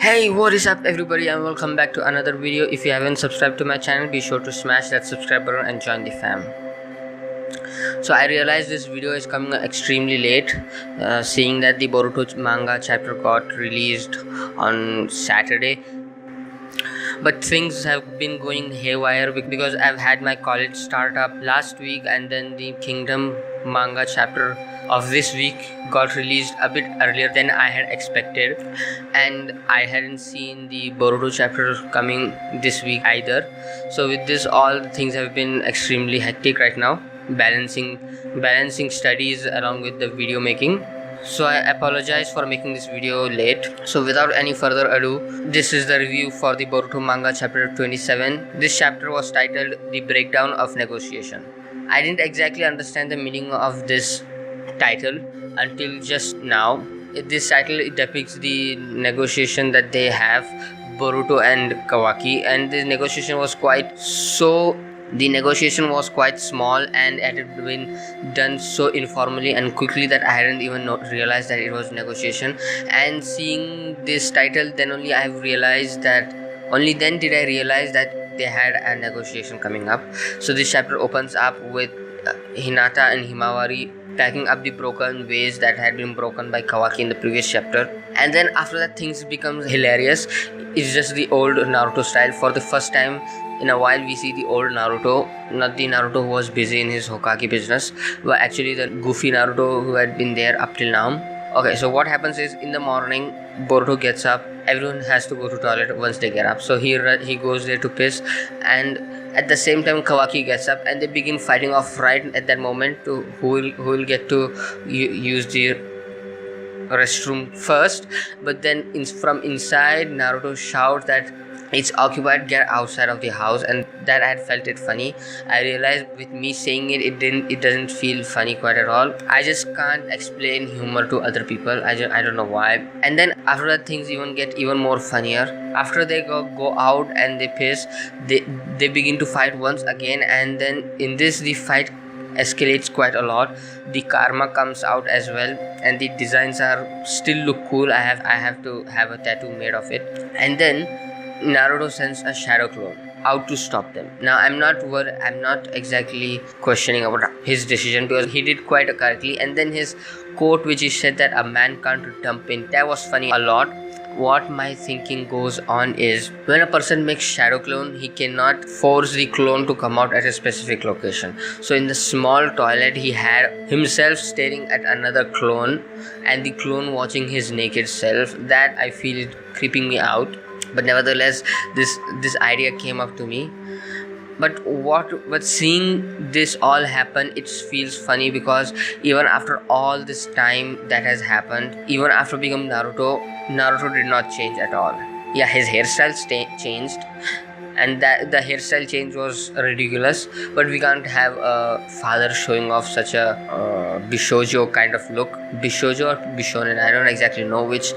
Hey, what is up everybody, and welcome back to another video. If you haven't subscribed to my channel, be sure to smash that subscribe button and join the fam. So I realized this video is coming extremely late, seeing that the Boruto manga chapter got released on Saturday. But things have been going haywire because I've had my college startup last week, and then the Kingdom manga chapter of this week got released a bit earlier than I had expected, and I hadn't seen the Boruto chapter coming this week either. So with this, all things have been extremely hectic right now, balancing studies along with the video making. So I apologize for making this video late. So without any further ado, this is the review for the Boruto manga chapter 27. This chapter was titled The Breakdown of Negotiation. I didn't exactly understand the meaning of this title until just now. This title depicts the negotiation that they have, Boruto and Kawaki, and the negotiation was quite small, and it had been done so informally and quickly that I hadn't even realized that it was negotiation. And seeing this title, then only then did I realize that they had a negotiation coming up. So this chapter opens up with Hinata and Himawari packing up the broken vase that had been broken by Kawaki in the previous chapter. And then after that, things become hilarious. It's just the old Naruto style. For the first time in a while, we see the old Naruto, not the Naruto who was busy in his Hokage business, but actually the goofy Naruto who had been there up till now. Okay, so what happens is, in the morning, Boruto gets up. Everyone has to go to toilet once they get up, so he goes there to piss, and at the same time Kawaki gets up, and they begin fighting off right at that moment to who will get to use the restroom first. But then from inside, Naruto shouts that it's occupied, get outside of the house, and that I had felt it funny. I realized with me saying it doesn't feel funny quite at all. I just can't explain humor to other people. I don't know why. And then after that, things get even more funnier. After they go out and they piss, they begin to fight once again, and then in this the fight escalates quite a lot. The karma comes out as well, and the designs still look cool. I have to have a tattoo made of it. And then Naruto sends a shadow clone out to stop them. Now I'm not exactly questioning about his decision, because he did quite correctly. And then his quote, which is said that a man can't dump in, that was funny a lot. What my thinking goes on is, when a person makes shadow clone, he cannot force the clone to come out at a specific location. So in the small toilet, he had himself staring at another clone, and the clone watching his naked self. That I feel it creeping me out. But nevertheless, this idea came up to me. But seeing this all happen, it feels funny, because even after all this time that has happened, even after becoming Naruto did not change at all. Yeah, his hairstyle changed, and that the hairstyle change was ridiculous. But we can't have a father showing off such a Bishoujo kind of look. Bishoujo or Bishonen, I don't exactly know what's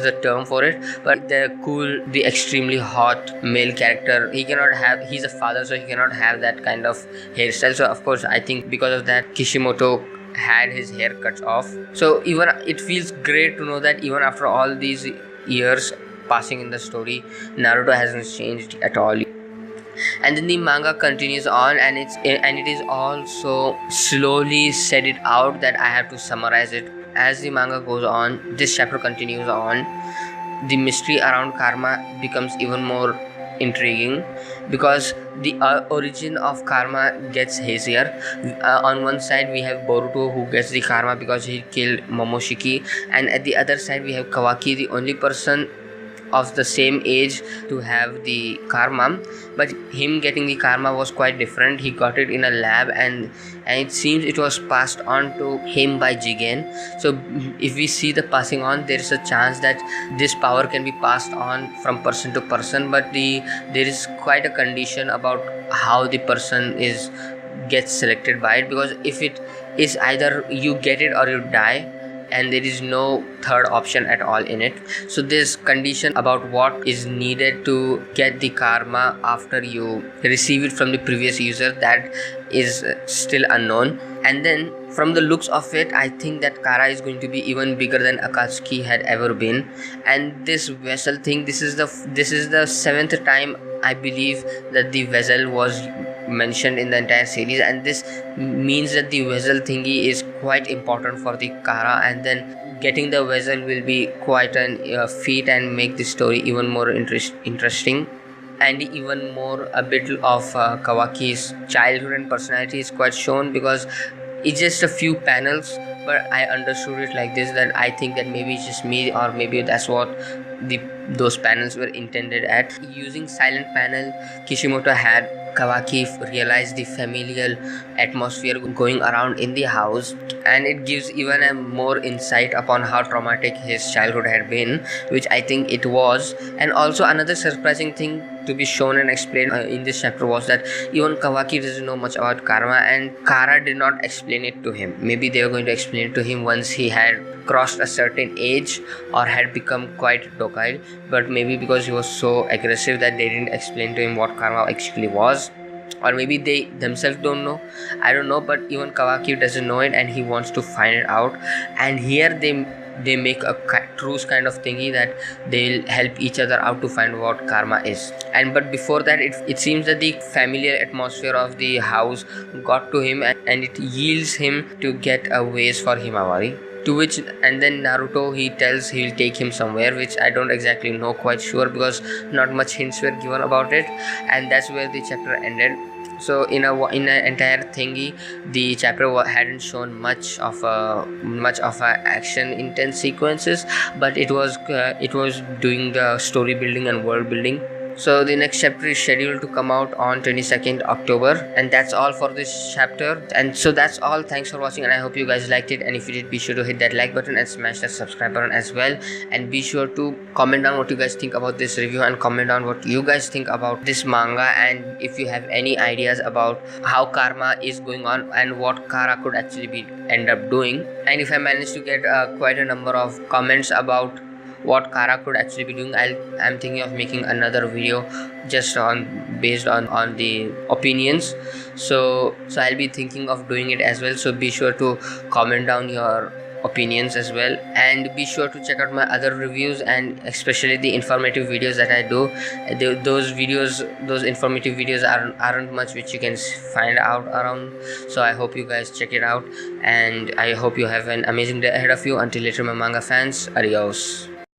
the term for it. But the extremely hot male character, he's a father, so he cannot have that kind of hairstyle. So of course, I think because of that, Kishimoto had his hair cut off. So even it feels great to know that even after all these years passing in the story, Naruto hasn't changed at all. And then the manga continues on, and it is also slowly said it out that I have to summarize it. As the manga goes on, this chapter continues on. The mystery around karma becomes even more intriguing, because the origin of karma gets hazier. On one side, we have Boruto, who gets the karma because he killed Momoshiki, and at the other side, we have Kawaki, the only person of the same age to have the karma. But him getting the karma was quite different. He got it in a lab, and it seems it was passed on to him by Jigen. So if we see the passing on, there is a chance that this power can be passed on from person to person, but there is quite a condition about how the person gets selected by it, because if it is either you get it or you die, and there is no third option at all in it. So this condition about what is needed to get the karma after you receive it from the previous user, that is still unknown. And then from the looks of it, I think that Kara is going to be even bigger than Akatsuki had ever been. And this vessel thing, this is the seventh time I believe that the vessel was mentioned in the entire series, and this means that the vessel thingy is quite important for the Kara, and then getting the vessel will be quite an feat and make the story even more interesting. And even more a bit of Kawaki's childhood and personality is quite shown, because it's just a few panels, but I understood it like this, that I think that maybe it's just me, or maybe that's what those panels were intended at. Using silent panel, Kishimoto had Kawaki realize the familial atmosphere going around in the house, and it gives even a more insight upon how traumatic his childhood had been, which I think it was. And also another surprising thing to be shown and explained in this chapter was that even Kawaki doesn't know much about karma, and Kara did not explain it to him. Maybe they were going to explain it to him once he had crossed a certain age or had become quite docile, but maybe because he was so aggressive that they didn't explain to him what karma actually was, or maybe they themselves don't know, I don't know. But even Kawaki doesn't know it, and he wants to find it out. And here they make a truce kind of thingy that they'll help each other out to find what karma is. And but before that, it seems that the familiar atmosphere of the house got to him, and it yields him to get a ways for Himawari, to which, and then Naruto, he tells he'll take him somewhere, which I don't exactly know, quite sure, because not much hints were given about it. And that's where the chapter ended. So in an entire thingy, the chapter hadn't shown much of a action intense sequences, but it was doing the story building and world building. So the next chapter is scheduled to come out on 22nd October, and that's all for this chapter. And so that's all. Thanks for watching, and I hope you guys liked it. And if you did, be sure to hit that like button and smash that subscribe button as well. And be sure to comment down what you guys think about this review, and comment down what you guys think about this manga, and if you have any ideas about how karma is going on and what Kara could actually end up doing. And if I manage to get quite a number of comments about what Kara could actually be doing, I'm thinking of making another video just based on the opinions. So I'll be thinking of doing it as well. So be sure to comment down your opinions as well, and be sure to check out my other reviews, and especially the informative videos that I do. Those informative videos aren't much which you can find out around. So I hope you guys check it out, and I hope you have an amazing day ahead of you. Until later, my manga fans, adios.